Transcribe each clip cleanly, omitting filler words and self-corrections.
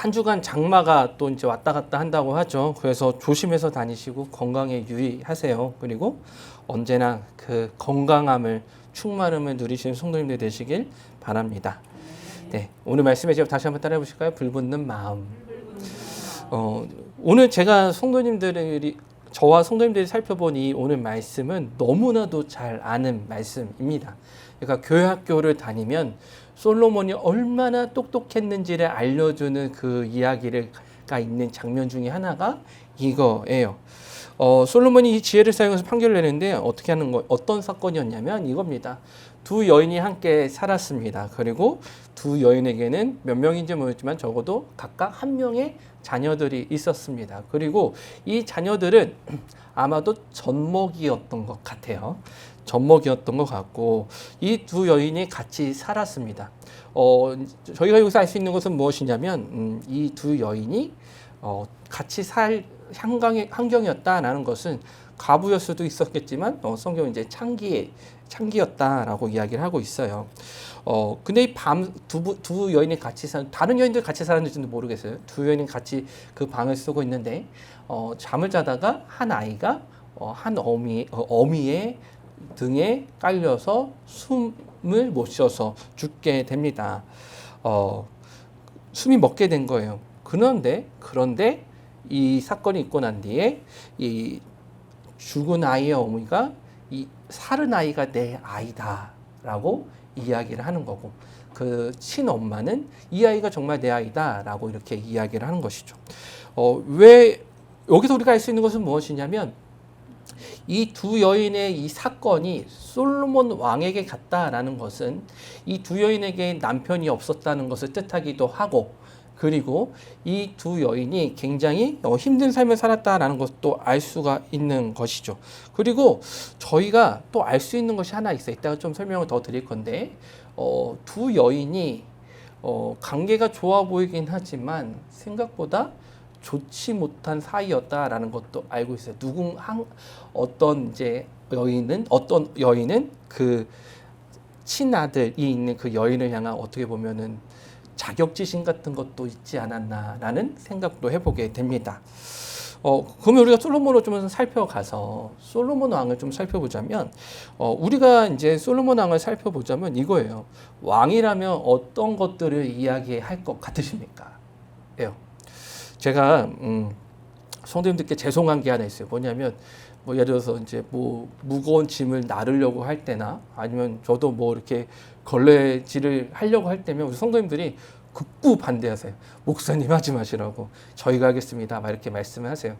한 주간 장마가 또 이제 왔다 갔다 한다고 하죠. 그래서 조심해서 다니시고 건강에 유의하세요. 그리고 언제나 그 건강함을 충만함을 누리시는 성도님들 되시길 바랍니다. 네, 오늘 말씀에 제가 다시 한번 따라해 보실까요? 불붙는 마음. 오늘 제가 저와 성도님들이 살펴본 이 오늘 말씀은 너무나도 잘 아는 말씀입니다. 그러니까 교회 학교를 다니면 솔로몬이 얼마나 똑똑했는지를 알려주는 그 이야기가 있는 장면 중에 하나가 이거예요. 솔로몬이 이 지혜를 사용해서 판결을 내는데 어떤 사건이었냐면 이겁니다. 두 여인이 함께 살았습니다. 그리고 두 여인에게는 몇 명인지 모르겠지만 적어도 각각 한 명의 자녀들이 있었습니다. 그리고 이 자녀들은 아마도 젖먹이였던 것 같아요. 젖먹이였던 것 같고 이 두 여인이 같이 살았습니다. 저희가 여기서 알 수 있는 것은 무엇이냐면 이 두 여인이 같이 살 환경이었다라는 것은 과부였을 수도 있었겠지만 성경은 이제 창기였다라고 이야기를 하고 있어요. 근데 이 밤 두 여인이 같이 다른 여인들 같이 살았는지도 모르겠어요. 두 여인이 같이 그 방을 쓰고 있는데 잠을 자다가 한 아이가 한 어미의 등에 깔려서 숨을 못 쉬어서 죽게 됩니다. 숨이 멎게 된 거예요. 그런데 이 사건이 있고 난 뒤에 이 죽은 아이의 어머니가 이 살은 아이가 내 아이다라고 이야기를 하는 거고 그 친엄마는 이 아이가 정말 내 아이다라고 이렇게 이야기를 하는 것이죠. 왜 여기서 우리가 알 수 있는 것은 무엇이냐면 이 두 여인의 이 사건이 솔로몬 왕에게 갔다라는 것은 이 두 여인에게 남편이 없었다는 것을 뜻하기도 하고 그리고 이 두 여인이 굉장히 힘든 삶을 살았다라는 것도 알 수가 있는 것이죠. 그리고 저희가 또 알 수 있는 것이 하나 있어요. 이따가 좀 설명을 더 드릴 건데 두 여인이 관계가 좋아 보이긴 하지만 생각보다 좋지 못한 사이였다라는 것도 알고 있어요. 어떤 여인은 그 친아들이 있는 그 여인을 향한 어떻게 보면은 자격지심 같은 것도 있지 않았나라는 생각도 해보게 됩니다. 그러면 우리가 솔로몬을 좀 살펴가서 솔로몬 왕을 좀 살펴보자면 우리가 이제 솔로몬 왕을 살펴보자면 이거예요. 왕이라면 어떤 것들을 이야기할 것 같으십니까? 예요. 제가 성도님들께 죄송한 게 하나 있어요. 뭐냐면 예를 들어서 이제 무거운 짐을 나르려고 할 때나 아니면 저도 이렇게 걸레질을 하려고 할 때면 우리 성도님들이 극구 반대하세요. 목사님 하지 마시라고. 저희가 하겠습니다. 막 이렇게 말씀을 하세요.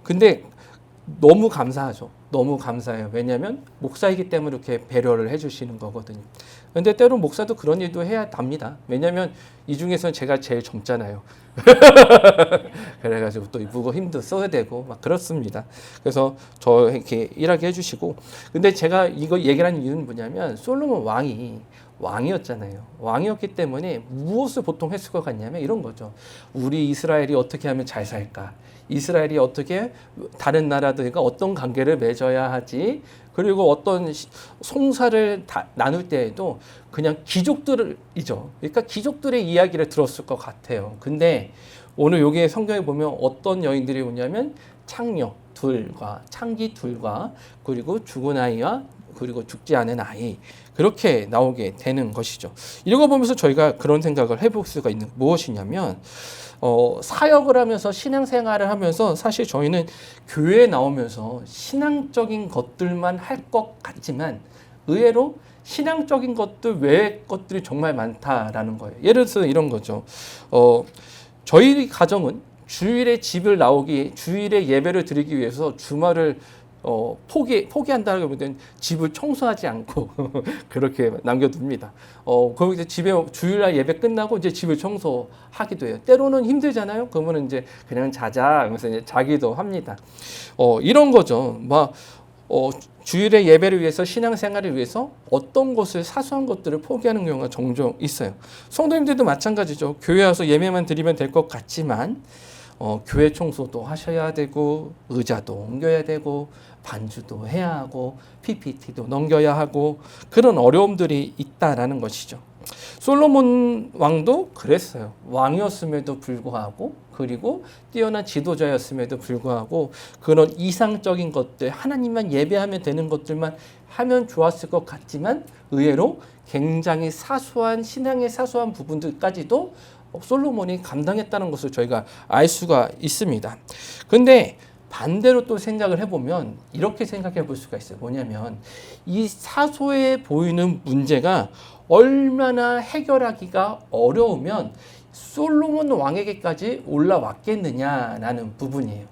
근데 너무 감사하죠. 너무 감사해요. 왜냐하면 목사이기 때문에 이렇게 배려를 해주시는 거거든요. 근데 때로 목사도 그런 일도 해야 합니다. 왜냐하면 이 중에서는 제가 제일 젊잖아요. 그래가지고 또 무거 힘도 써야 되고 막 그렇습니다. 그래서 저 이렇게 일하게 해주시고 근데 제가 이거 얘기하는 이유는 뭐냐면 솔로몬 왕이었잖아요. 왕이었기 때문에 무엇을 보통 했을 것 같냐면 이런 거죠. 우리 이스라엘이 어떻게 하면 잘 살까? 이스라엘이 어떻게 다른 나라들과 어떤 관계를 맺어야 하지? 그리고 어떤 송사를 나눌 때에도 그냥 귀족들이죠. 그러니까 귀족들의 이야기를 들었을 것 같아요. 근데 오늘 여기에 성경에 보면 어떤 여인들이 오냐면 창기 둘과 그리고 죽은 아이와 그리고 죽지 않은 아이 그렇게 나오게 되는 것이죠. 이런 거 보면서 저희가 그런 생각을 해볼 수가 있는 무엇이냐면 사역을 하면서 신앙생활을 하면서 사실 저희는 교회에 나오면서 신앙적인 것들만 할 것 같지만 의외로 신앙적인 것들 외의 것들이 정말 많다라는 거예요. 예를 들어서 이런 거죠. 저희 가정은 주일에 주일에 예배를 드리기 위해서 주말을 포기한다고 하면 집을 청소하지 않고 그렇게 남겨둡니다. 그리고 이제 집에 주일날 예배 끝나고 이제 집을 청소하기도 해요. 때로는 힘들잖아요. 그러면 이제 그냥 자자 하면서 이제 자기도 합니다. 이런 거죠. 주일의 예배를 위해서 신앙생활을 위해서 어떤 것을 사소한 것들을 포기하는 경우가 종종 있어요. 성도님들도 마찬가지죠. 교회 와서 예배만 드리면 될 것 같지만 교회 청소도 하셔야 되고 의자도 옮겨야 되고 반주도 해야 하고 PPT도 넘겨야 하고 그런 어려움들이 있다라는 것이죠. 솔로몬 왕도 그랬어요. 왕이었음에도 불구하고, 그리고 뛰어난 지도자였음에도 불구하고 그런 이상적인 것들, 하나님만 예배하면 되는 것들만 하면 좋았을 것 같지만 의외로 굉장히 사소한 신앙의 사소한 부분들까지도 솔로몬이 감당했다는 것을 저희가 알 수가 있습니다. 근데 반대로 또 생각을 해보면 이렇게 생각해 볼 수가 있어요. 뭐냐면 이 사소해 보이는 문제가 얼마나 해결하기가 어려우면 솔로몬 왕에게까지 올라왔겠느냐라는 부분이에요.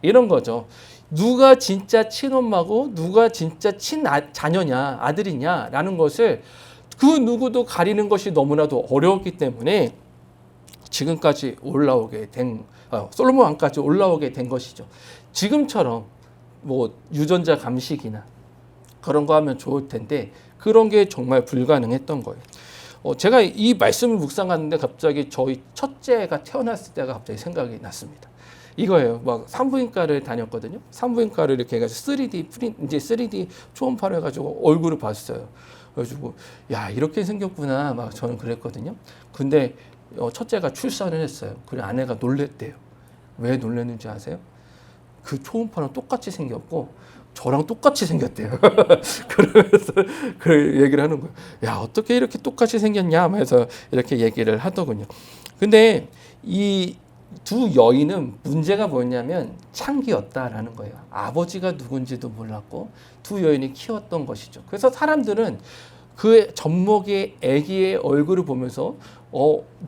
이런 거죠. 누가 진짜 친엄마고 누가 진짜 친자녀냐 아들이냐라는 것을 그 누구도 가리는 것이 너무나도 어려웠기 때문에 지금까지 올라오게 된 솔로몬 왕까지 올라오게 된 것이죠. 지금처럼 뭐 유전자 감식이나 그런 거 하면 좋을 텐데 그런 게 정말 불가능했던 거예요. 제가 이 말씀을 묵상하는데 갑자기 저희 첫째가 태어났을 때가 갑자기 생각이 났습니다. 이거예요. 막 산부인과를 다녔거든요. 산부인과를 이렇게 해가지고 3D 이제 3D 초음파를 해가지고 얼굴을 봤어요. 그래가지고 야 이렇게 생겼구나 막 저는 그랬거든요. 근데 첫째가 출산을 했어요. 그리고 아내가 놀랬대요. 왜 놀랬는지 아세요? 그 초음파랑 똑같이 생겼고 저랑 똑같이 생겼대요. 그러면서 그 얘기를 하는 거예요. 야 어떻게 이렇게 똑같이 생겼냐 하면서 이렇게 얘기를 하더군요. 근데 이 두 여인은 문제가 뭐냐면 창기였다라는 거예요. 아버지가 누군지도 몰랐고 두 여인이 키웠던 것이죠. 그래서 사람들은 그 젖먹이의 아기의 얼굴을 보면서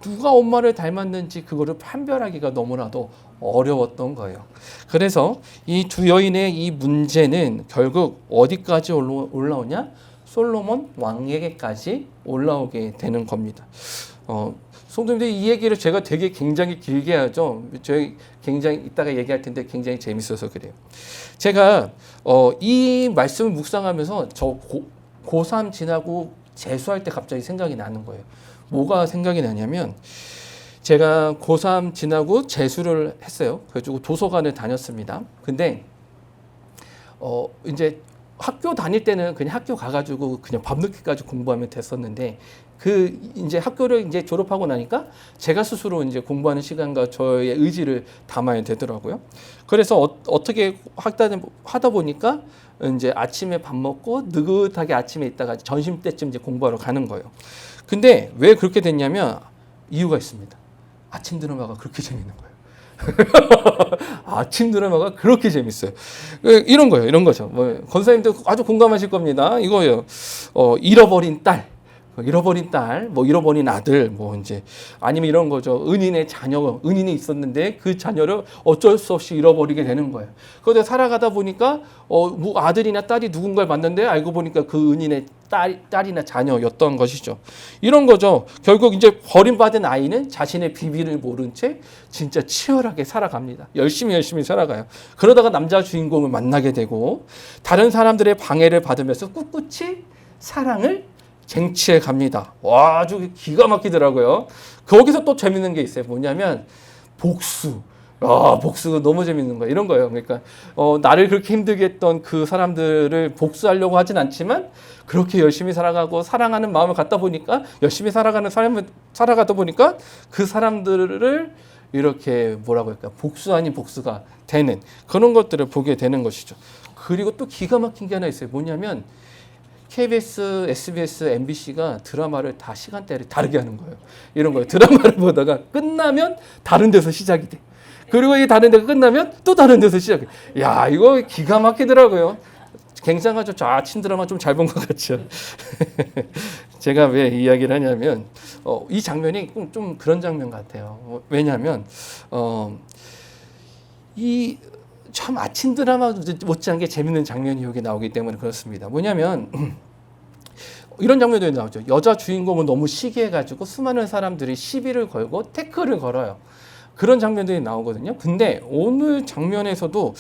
누가 엄마를 닮았는지 그거를 판별하기가 너무나도 어려웠던 거예요. 그래서 이 두 여인의 이 문제는 결국 어디까지 올라오냐? 솔로몬 왕에게까지 올라오게 되는 겁니다. 성도님들 이 얘기를 제가 되게 굉장히 길게 하죠. 저희 굉장히 이따가 얘기할 텐데 굉장히 재밌어서 그래요. 제가 이 말씀을 묵상하면서 저 고3 지나고 재수할 때 갑자기 생각이 나는 거예요. 뭐가 생각이 나냐면 제가 고3 지나고 재수를 했어요. 그래가지고 도서관을 다녔습니다. 근데 이제 학교 다닐 때는 그냥 학교 가가지고 그냥 밤늦게까지 공부하면 됐었는데 그 이제 학교를 이제 졸업하고 나니까 제가 스스로 이제 공부하는 시간과 저의 의지를 담아야 되더라고요. 그래서 어떻게 하다 보니까 이제 아침에 밥 먹고 느긋하게 아침에 있다가 점심 때쯤 이제 공부하러 가는 거예요. 근데 왜 그렇게 됐냐면 이유가 있습니다. 아침 드라마가 그렇게 재밌는 거예요. 아침 드라마가 그렇게 재밌어요. 이런 거예요. 이런 거죠. 뭐 권사님도 아주 공감하실 겁니다. 이거예요. 잃어버린 딸. 뭐 잃어버린 아들, 뭐 이제 아니면 이런 거죠. 은인의 자녀, 은인이 있었는데 그 자녀를 어쩔 수 없이 잃어버리게 되는 거예요. 그런데 살아가다 보니까 뭐 아들이나 딸이 누군가를 만났는데 알고 보니까 그 은인의 딸이나 자녀였던 것이죠. 이런 거죠. 결국 이제 버림받은 아이는 자신의 비밀을 모른 채 진짜 치열하게 살아갑니다. 열심히 살아가요. 그러다가 남자 주인공을 만나게 되고 다른 사람들의 방해를 받으면서 꿋꿋이 사랑을 쟁취해 갑니다. 와, 아주 기가 막히더라고요. 거기서 또 재밌는 게 있어요. 뭐냐면 복수. 복수가 너무 재밌는 거예요. 이런 거예요. 그러니까 나를 그렇게 힘들게 했던 그 사람들을 복수하려고 하진 않지만 그렇게 열심히 살아가고 사랑하는 마음을 갖다 보니까 열심히 살아가다 보니까 그 사람들을 이렇게 뭐라고 할까 복수 아닌 복수가 되는 그런 것들을 보게 되는 것이죠. 그리고 또 기가 막힌 게 하나 있어요. 뭐냐면 KBS, SBS, MBC가 드라마를 다 시간대를 다르게 하는 거예요. 이런 거예요. 드라마를 보다가 끝나면 다른 데서 시작이 돼. 그리고 이 다른 데가 끝나면 또 다른 데서 시작해. 야, 이거 기가 막히더라고요. 굉장하죠. 저 아침 드라마 좀 잘 본 것 같죠. 제가 왜 이야기를 하냐면 이 장면이 좀 그런 장면 같아요. 왜냐하면 이 참 아침 드라마 못지않게 재밌는 장면이 여기 나오기 때문에 그렇습니다. 뭐냐면 이런 장면들이 나오죠. 여자 주인공은 너무 시기해가지고 수많은 사람들이 시비를 걸고 태클을 걸어요. 그런 장면들이 나오거든요. 근데 오늘 장면에서도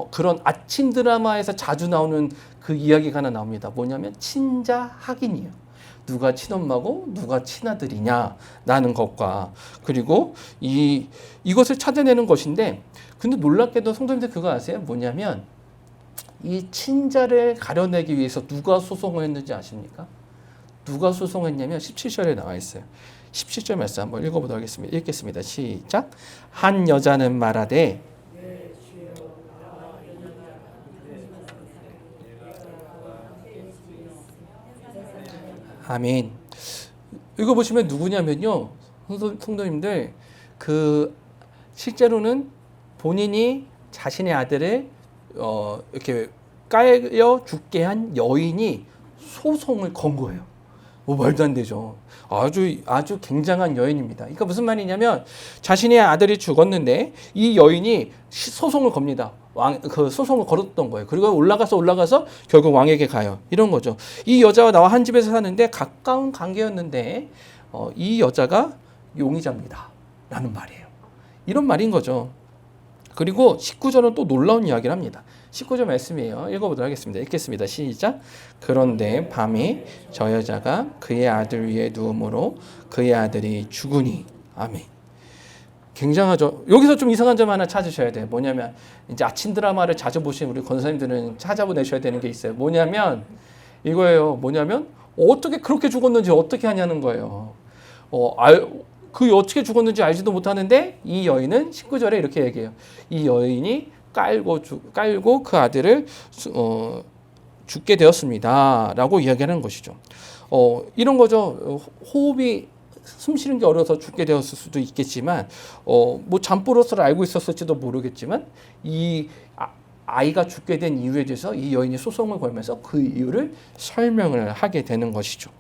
그런 아침 드라마에서 자주 나오는 그 이야기가 하나 나옵니다. 뭐냐면 친자 확인이에요. 누가 친엄마고 누가 친아들이냐라는 것과 그리고 이것을 찾아내는 것인데 근데 놀랍게도 성도님들 그거 아세요? 뭐냐면 이 친자를 가려내기 위해서 누가 소송을 했는지 아십니까? 누가 소송했냐면 17절에 나와 있어요. 17절 말씀 한번 읽어보도록 하겠습니다. 읽겠습니다. 시작. 한 여자는 말하되 아멘. 이거 보시면 누구냐면요. 성도님들 그 실제로는 본인이 자신의 아들을 이렇게 깔려 죽게 한 여인이 소송을 건 거예요. 뭐 말도 안 되죠. 아주 굉장한 여인입니다. 그러니까 무슨 말이냐면 자신의 아들이 죽었는데 이 여인이 소송을 겁니다. 그 소송을 걸었던 거예요. 그리고 올라가서 결국 왕에게 가요. 이런 거죠. 이 여자와 나와 한 집에서 사는데 가까운 관계였는데 이 여자가 용의자입니다. 라는 말이에요. 이런 말인 거죠. 그리고 19절은 또 놀라운 이야기를 합니다. 19절 말씀이에요. 읽어보도록 하겠습니다. 읽겠습니다. 시작. 그런데 밤에 저 여자가 그의 아들 위에 누움으로 그의 아들이 죽으니. 아멘. 굉장하죠. 여기서 좀 이상한 점 하나 찾으셔야 돼요. 뭐냐면 이제 아침 드라마를 자주 보신 우리 권사님들은 찾아보내셔야 되는 게 있어요. 뭐냐면 이거예요. 뭐냐면 어떻게 그렇게 죽었는지 어떻게 하냐는 거예요. 그 어떻게 죽었는지 알지도 못하는데 이 여인은 19절에 이렇게 얘기해요. 이 여인이 깔고 그 아들을 죽게 되었습니다. 라고 이야기하는 것이죠. 이런 거죠. 호흡이 숨 쉬는 게 어려서 죽게 되었을 수도 있겠지만 뭐 잠버릇을 알고 있었을지도 모르겠지만 이 아이가 죽게 된 이유에 대해서 이 여인이 소송을 걸면서 그 이유를 설명을 하게 되는 것이죠.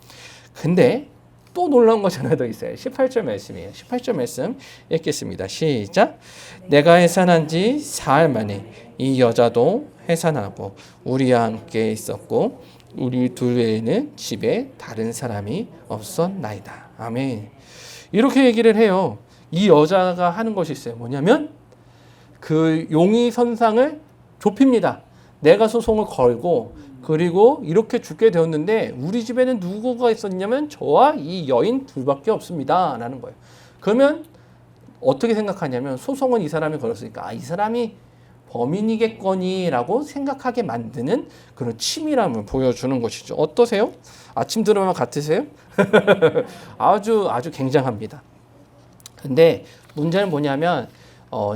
근데 또 놀라운 것이 하나 더 있어요. 18절 말씀이에요. 18절 말씀 읽겠습니다. 시작. 내가 해산한 지 사흘 만에 이 여자도 해산하고 우리와 함께 있었고 우리 둘 외에는 집에 다른 사람이 없었나이다. 아멘. 이렇게 얘기를 해요. 이 여자가 하는 것이 있어요. 뭐냐면 그 용의 선상을 좁힙니다. 내가 소송을 걸고 그리고 이렇게 죽게 되었는데 우리 집에는 누구가 있었냐면 저와 이 여인 둘밖에 없습니다. 라는 거예요. 그러면 어떻게 생각하냐면 소송은 이 사람이 걸었으니까 이 사람이 범인이겠거니 라고 생각하게 만드는 그런 치밀함을 보여주는 것이죠. 어떠세요? 아침 드라마 같으세요? 아주 굉장합니다. 근데 문제는 뭐냐면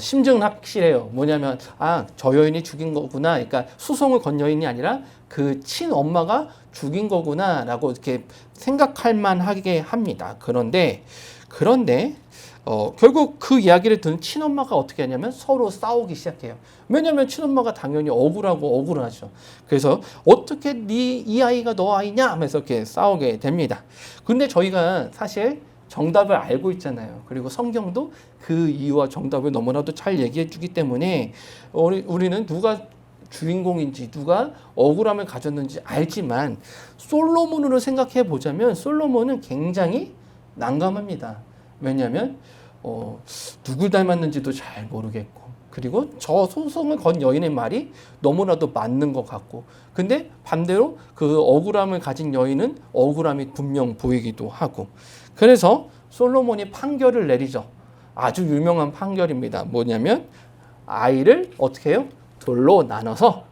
심증은 확실해요. 뭐냐면 저 여인이 죽인 거구나. 그러니까 소송을 건 여인이 아니라 그 친엄마가 죽인 거구나 라고 이렇게 생각할 만하게 합니다. 그런데 결국 그 이야기를 듣는 친엄마가 어떻게 하냐면 서로 싸우기 시작해요. 왜냐하면 친엄마가 당연히 억울하죠. 그래서 어떻게 이 아이가 너 아이냐 하면서 이렇게 싸우게 됩니다. 근데 저희가 사실 정답을 알고 있잖아요. 그리고 성경도 그 이유와 정답을 너무나도 잘 얘기해 주기 때문에 우리는 누가 주인공인지 누가 억울함을 가졌는지 알지만 솔로몬으로 생각해 보자면 솔로몬은 굉장히 난감합니다. 왜냐하면 누굴 닮았는지도 잘 모르겠고 그리고 저 소송을 건 여인의 말이 너무나도 맞는 것 같고 근데 반대로 그 억울함을 가진 여인은 억울함이 분명 보이기도 하고 그래서 솔로몬이 판결을 내리죠. 아주 유명한 판결입니다. 뭐냐면 아이를 어떻게 해요? 둘로 나눠서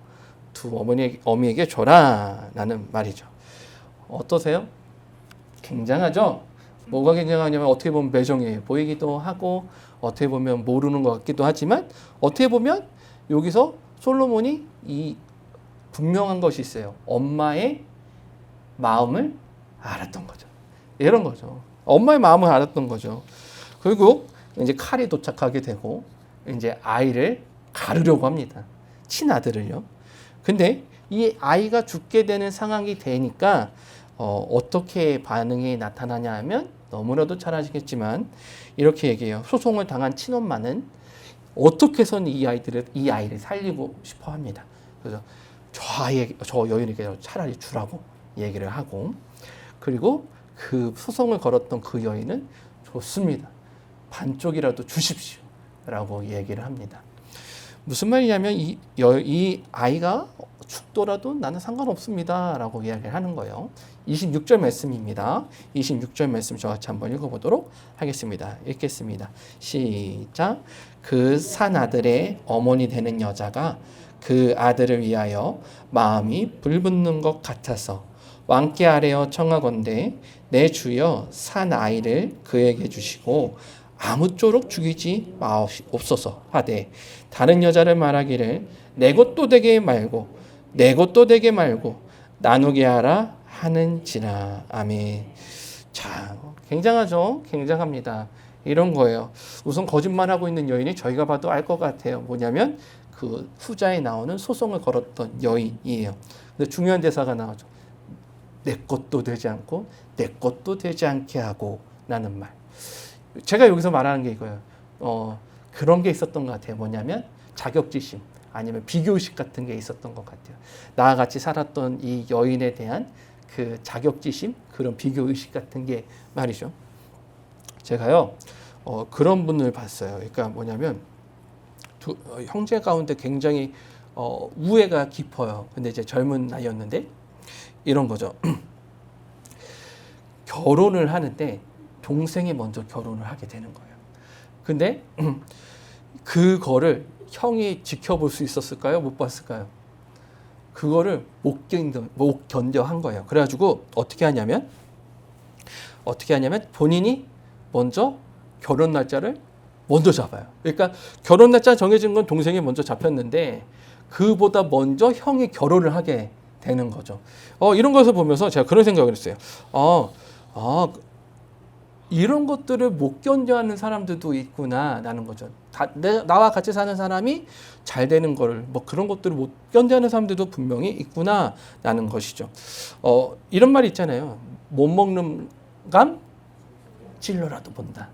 두 어미에게 줘라 라는 말이죠. 어떠세요? 굉장하죠? 뭐가 굉장하냐면 어떻게 보면 매정해 보이기도 하고 어떻게 보면 모르는 것 같기도 하지만 어떻게 보면 여기서 솔로몬이 이 분명한 것이 있어요. 엄마의 마음을 알았던 거죠. 이런 거죠. 엄마의 마음을 알았던 거죠. 그리고 이제 칼이 도착하게 되고 이제 아이를 가르려고 합니다. 친아들을요. 근데 이 아이가 죽게 되는 상황이 되니까 어떻게 반응이 나타나냐 하면 너무나도 잘 아시겠지만 이렇게 얘기해요. 소송을 당한 친엄마는 어떻게 해서는 이 아이를 살리고 싶어 합니다. 그래서 저 여인에게 차라리 주라고 얘기를 하고 그리고 그 소송을 걸었던 그 여인은 좋습니다. 반쪽이라도 주십시오. 라고 얘기를 합니다. 무슨 말이냐면 이 아이가 죽더라도 나는 상관없습니다. 라고 이야기를 하는 거예요. 26절 말씀입니다. 26절 말씀 저같이 한번 읽어보도록 하겠습니다. 읽겠습니다. 시작. 그 산 아들의 어머니 되는 여자가 그 아들을 위하여 마음이 불붙는 것 같아서 왕께 아뢰어 청하건대 내 주여 산 아이를 그에게 주시고 아무쪼록 죽이지 마옵소서 하되 다른 여자를 말하기를 내 것도 되게 말고 내 것도 되게 말고 나누게 하라 하는지라. 아멘. 자, 굉장하죠? 굉장합니다. 이런 거예요. 우선 거짓말하고 있는 여인이 저희가 봐도 알 것 같아요. 뭐냐면 그 후자에 나오는 소송을 걸었던 여인이에요. 근데 중요한 대사가 나오죠. 내 것도 되지 않고 내 것도 되지 않게 하고 라는 말. 제가 여기서 말하는 게 이거예요. 그런 게 있었던 것 같아요. 뭐냐면 자격지심 아니면 비교의식 같은 게 있었던 것 같아요. 나와 같이 살았던 이 여인에 대한 그 자격지심, 그런 비교의식 같은 게 말이죠. 제가요, 그런 분을 봤어요. 그러니까 뭐냐면 형제 가운데 굉장히 우애가 깊어요. 근데 이제 젊은 나이였는데 이런 거죠. 결혼을 하는데 동생이 먼저 결혼을 하게 되는 거예요. 근데 그거를 형이 지켜볼 수 있었을까요? 못 봤을까요? 그거를 못 견뎌 한 거예요. 그래가지고 어떻게 하냐면 본인이 먼저 결혼 날짜를 먼저 잡아요. 그러니까 결혼 날짜 정해진 건 동생이 먼저 잡혔는데 그보다 먼저 형이 결혼을 하게 되는 거죠. 이런 것을 보면서 제가 그런 생각을 했어요. 이런 것들을 못 견뎌하는 사람들도 있구나라는 거죠. 나와 같이 사는 사람이 잘 되는 거를 뭐 그런 것들을 못 견뎌하는 사람들도 분명히 있구나라는 것이죠. 이런 말이 있잖아요. 못 먹는 감 찔러라도 본다.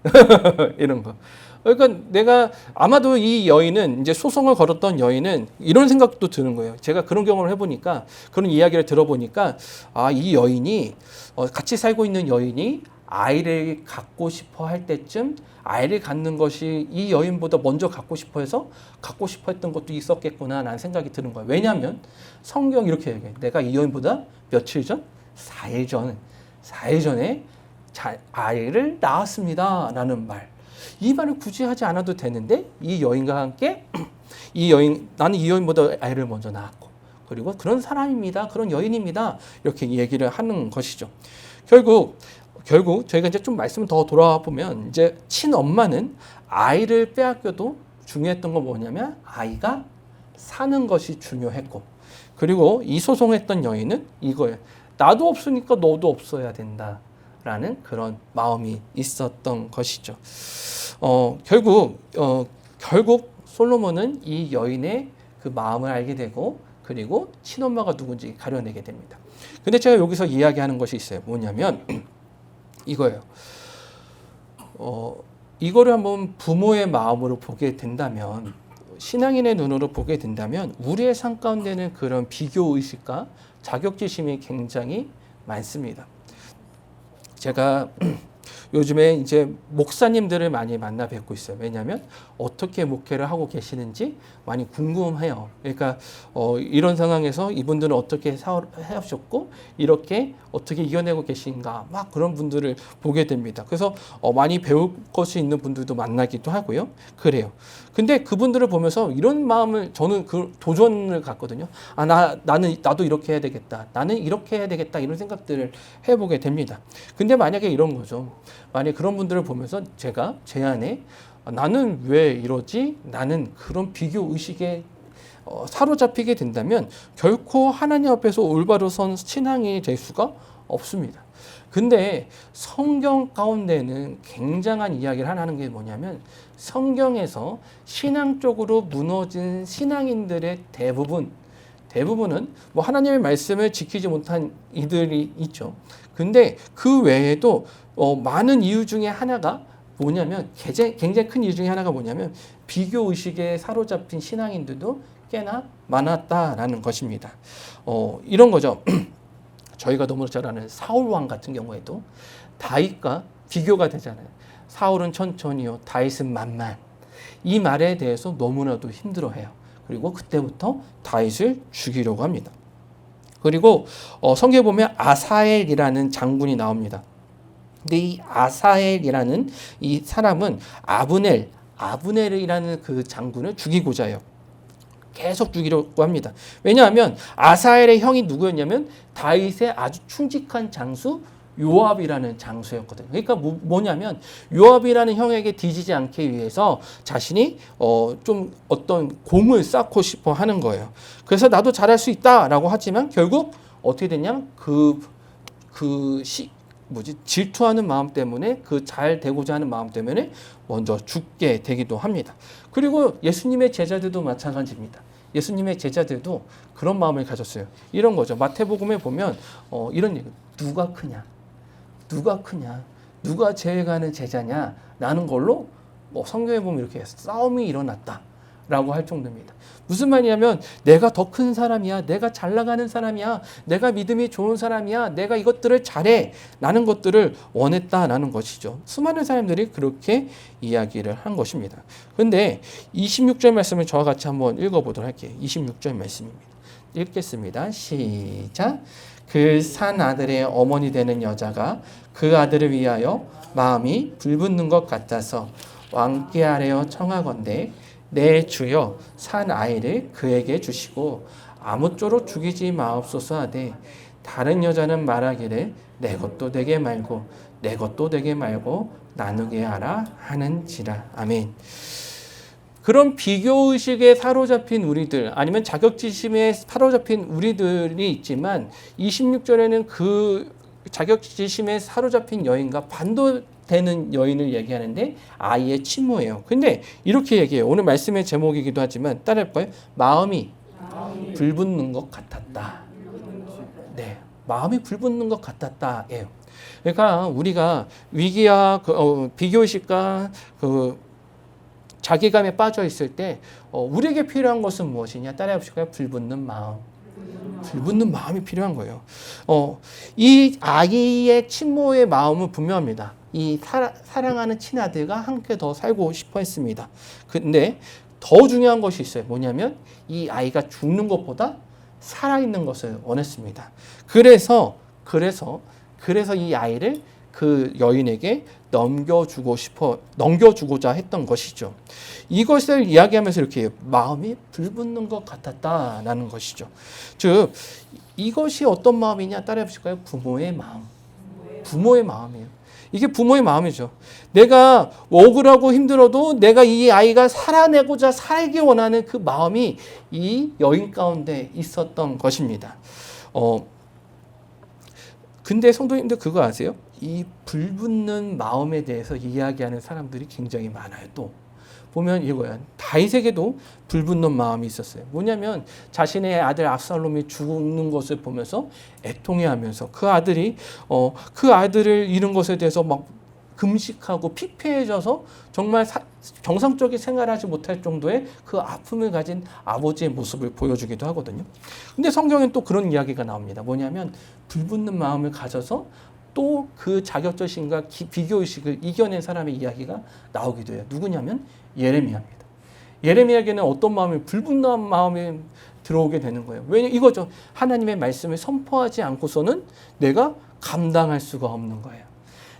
이런 거. 그러니까 내가 아마도 이 여인은 이제 소송을 걸었던 여인은 이런 생각도 드는 거예요. 제가 그런 경험을 해보니까 그런 이야기를 들어보니까 이 여인이 같이 살고 있는 여인이 아이를 갖고 싶어 할 때쯤 아이를 갖는 것이 이 여인보다 먼저 갖고 싶어 해서 갖고 싶어 했던 것도 있었겠구나라는 생각이 드는 거예요. 왜냐하면 성경 이렇게 얘기해요. 내가 이 여인보다 며칠 전? 4일 전에 아이를 낳았습니다 라는 말. 이 말을 굳이 하지 않아도 되는데 이 여인과 함께 나는 이 여인보다 아이를 먼저 낳았고 그리고 그런 사람입니다. 그런 여인입니다. 이렇게 얘기를 하는 것이죠. 결국 저희가 이제 좀 말씀을 더 돌아와 보면 이제 친엄마는 아이를 빼앗겨도 중요했던 건 뭐냐면 아이가 사는 것이 중요했고 그리고 이 소송했던 여인은 이거예요. 나도 없으니까 너도 없어야 된다라는 그런 마음이 있었던 것이죠. 결국 솔로몬은 이 여인의 그 마음을 알게 되고 그리고 친엄마가 누군지 가려내게 됩니다. 근데 제가 여기서 이야기하는 것이 있어요. 뭐냐면 이거예요. 이거를 한번 부모의 마음으로 보게 된다면 신앙인의 눈으로 보게 된다면 우리의 삶 가운데는 그런 비교의식과 자격지심이 굉장히 많습니다. 제가 요즘에 이제 목사님들을 많이 만나 뵙고 있어요. 왜냐하면 어떻게 목회를 하고 계시는지 많이 궁금해요. 그러니까 이런 상황에서 이분들은 어떻게 하셨고 이렇게 어떻게 이겨내고 계신가 막 그런 분들을 보게 됩니다. 그래서 많이 배울 것이 있는 분들도 만나기도 하고요. 그래요. 근데 그분들을 보면서 이런 마음을 저는 그 도전을 갖거든요. 나도 이렇게 해야 되겠다. 나는 이렇게 해야 되겠다. 이런 생각들을 해보게 됩니다. 근데 만약에 이런 거죠. 만약에 그런 분들을 보면서 제가 제 안에 나는 왜 이러지? 나는 그런 비교 의식에 사로잡히게 된다면 결코 하나님 앞에서 올바로 선 신앙이 될 수가 없습니다. 근데 성경 가운데는 굉장한 이야기를 하는 게 뭐냐면 성경에서 신앙적으로 무너진 신앙인들의 대부분은 뭐 하나님의 말씀을 지키지 못한 이들이 있죠. 근데 그 외에도 많은 이유 중에 하나가 뭐냐면 굉장히 큰 이유 중에 하나가 뭐냐면 비교의식에 사로잡힌 신앙인들도 꽤나 많았다라는 것입니다. 이런 거죠. 저희가 너무 잘 아는 사울 왕 같은 경우에도 다윗과 비교가 되잖아요. 사울은 천천히요, 다윗은 만만. 이 말에 대해서 너무나도 힘들어해요. 그리고 그때부터 다윗을 죽이려고 합니다. 그리고 성경에 보면 아사엘이라는 장군이 나옵니다. 근데 이 아사엘이라는 이 사람은 아브넬이라는 그 장군을 죽이고자 해요. 계속 죽이려고 합니다. 왜냐하면 아사엘의 형이 누구였냐면 다윗의 아주 충직한 장수 요압이라는 장수였거든요. 그러니까 뭐냐면 요압이라는 형에게 뒤지지 않기 위해서 자신이 좀 어떤 공을 쌓고 싶어 하는 거예요. 그래서 나도 잘할 수 있다라고 하지만 결국 어떻게 됐냐? 질투하는 마음 때문에 그 잘 되고자 하는 마음 때문에 먼저 죽게 되기도 합니다. 그리고 예수님의 제자들도 마찬가지입니다. 예수님의 제자들도 그런 마음을 가졌어요. 이런 거죠. 마태복음에 보면 이런 얘기, 누가 크냐? 누가 크냐? 누가 제일 가는 제자냐? 라는 걸로 성경에 보면 이렇게 싸움이 일어났다라고 할 정도입니다. 무슨 말이냐면 내가 더 큰 사람이야. 내가 잘 나가는 사람이야. 내가 믿음이 좋은 사람이야. 내가 이것들을 잘해. 라는 것들을 원했다라는 것이죠. 수많은 사람들이 그렇게 이야기를 한 것입니다. 그런데 26절 말씀을 저와 같이 한번 읽어보도록 할게요. 26절 말씀입니다. 읽겠습니다. 시작. 그 산 아들의 어머니 되는 여자가 그 아들을 위하여 마음이 불붙는 것 같아서 왕께 아뢰어 청하건대 내 주여 산 아이를 그에게 주시고 아무쪼록 죽이지 마옵소서 하되 다른 여자는 말하기를 내 것도 되게 말고 내 것도 되게 말고 나누게 하라 하는지라. 아멘. 그런 비교의식에 사로잡힌 우리들 아니면 자격지심에 사로잡힌 우리들이 있지만 26절에는 그 자격지심에 사로잡힌 여인과 반대되는 여인을 얘기하는데 아이의 친모예요. 근데 이렇게 얘기해요. 오늘 말씀의 제목이기도 하지만 따라할까요? 마음이 불붙는 것 같았다. 네, 마음이 불붙는 것 같았다예요. 그러니까 우리가 위기와 비교의식과 자기감에 빠져 있을 때 우리에게 필요한 것은 무엇이냐? 따라해 보실까요? 불붙는 마음. 불붙는 마음이 필요한 거예요. 이 아이의 친모의 마음은 분명합니다. 이 사랑하는 친아들과 함께 더 살고 싶어 했습니다. 근데 더 중요한 것이 있어요. 뭐냐면 이 아이가 죽는 것보다 살아있는 것을 원했습니다. 그래서 이 아이를 그 여인에게 넘겨주고자 했던 것이죠. 이것을 이야기하면서 이렇게 마음이 불붙는 것 같았다라는 것이죠. 즉 이것이 어떤 마음이냐 따라해 보실까요? 부모의 마음. 부모의 마음이에요. 이게 부모의 마음이죠. 내가 억울하고 힘들어도 내가 이 아이가 살아내고자 살기 원하는 그 마음이 이 여인 가운데 있었던 것입니다. 근데 성도님들 그거 아세요? 이 불붙는 마음에 대해서 이야기하는 사람들이 굉장히 많아요. 또 보면 이거야. 다윗에게도 불붙는 마음이 있었어요. 뭐냐면 자신의 아들 압살롬이 죽는 것을 보면서 애통해하면서 그 아들이 그 아들을 잃은 것에 대해서 막 금식하고 피폐해져서 정말 정상적인 생활하지 못할 정도의 그 아픔을 가진 아버지의 모습을 보여주기도 하거든요. 근데 성경엔 또 그런 이야기가 나옵니다. 뭐냐면 불붙는 마음을 가져서 또 그 자격지심과 비교의식을 이겨낸 사람의 이야기가 나오기도 해요. 누구냐면 예레미야입니다. 예레미야에게는 어떤 마음이 불붙는 마음이 들어오게 되는 거예요. 왜냐면 이거죠. 하나님의 말씀을 선포하지 않고서는 내가 감당할 수가 없는 거예요.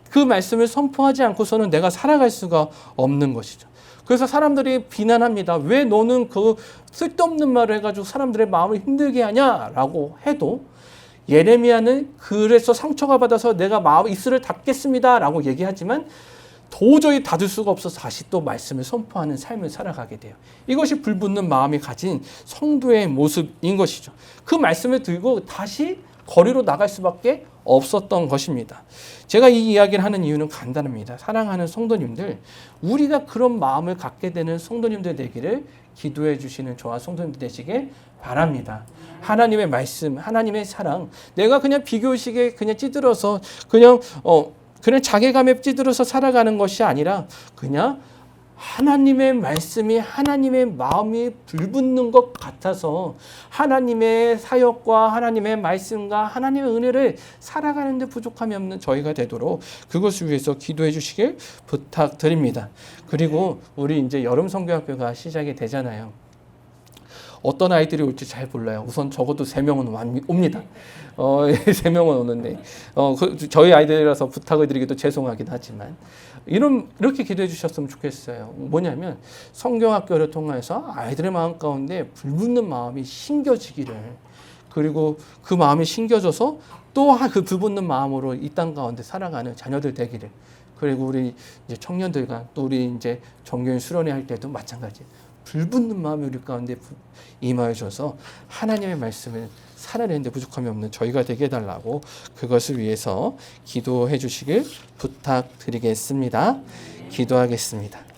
그 말씀을 선포하지 않고서는 내가 살아갈 수가 없는 것이죠. 그래서 사람들이 비난합니다. 왜 너는 그 쓸데없는 말을 해가지고 사람들의 마음을 힘들게 하냐라고 해도 예레미야는 그래서 상처가 받아서 내가 입술을 닫겠습니다라고 얘기하지만 도저히 닫을 수가 없어서 다시 또 말씀을 선포하는 삶을 살아가게 돼요. 이것이 불붙는 마음이 가진 성도의 모습인 것이죠. 그 말씀을 들고 다시 거리로 나갈 수밖에 없었던 것입니다. 제가 이 이야기를 하는 이유는 간단합니다. 사랑하는 성도님들, 우리가 그런 마음을 갖게 되는 성도님들 되기를 기도해 주시는 저와 성도님들 되시길 바랍니다. 하나님의 말씀, 하나님의 사랑, 내가 그냥 비교의식에 그냥 찌들어서 그냥 자괴감에 찌들어서 살아가는 것이 아니라 그냥 하나님의 말씀이 하나님의 마음이 불붙는 것 같아서 하나님의 사역과 하나님의 말씀과 하나님의 은혜를 살아가는 데 부족함이 없는 저희가 되도록 그것을 위해서 기도해 주시길 부탁드립니다. 그리고 우리 이제 여름 성교학교가 시작이 되잖아요. 어떤 아이들이 올지 잘 몰라요. 우선 적어도 3명은 옵니다. 3명은 오는데 저희 아이들이라서 부탁을 드리기도 죄송하긴 하지만 이렇게 기도해 주셨으면 좋겠어요. 뭐냐면 성경학교를 통해서 아이들의 마음 가운데 불붙는 마음이 심겨지기를, 그리고 그 마음이 심겨져서 또한 그 불붙는 마음으로 이 땅 가운데 살아가는 자녀들 되기를, 그리고 우리 이제 청년들과 또 우리 이제 종교인 수련회 할 때도 마찬가지. 불붙는 마음이 우리 가운데 임하여 줘서 하나님의 말씀을 살아내는데 부족함이 없는 저희가 되게 해달라고 그것을 위해서 기도해 주시길 부탁드리겠습니다. 기도하겠습니다.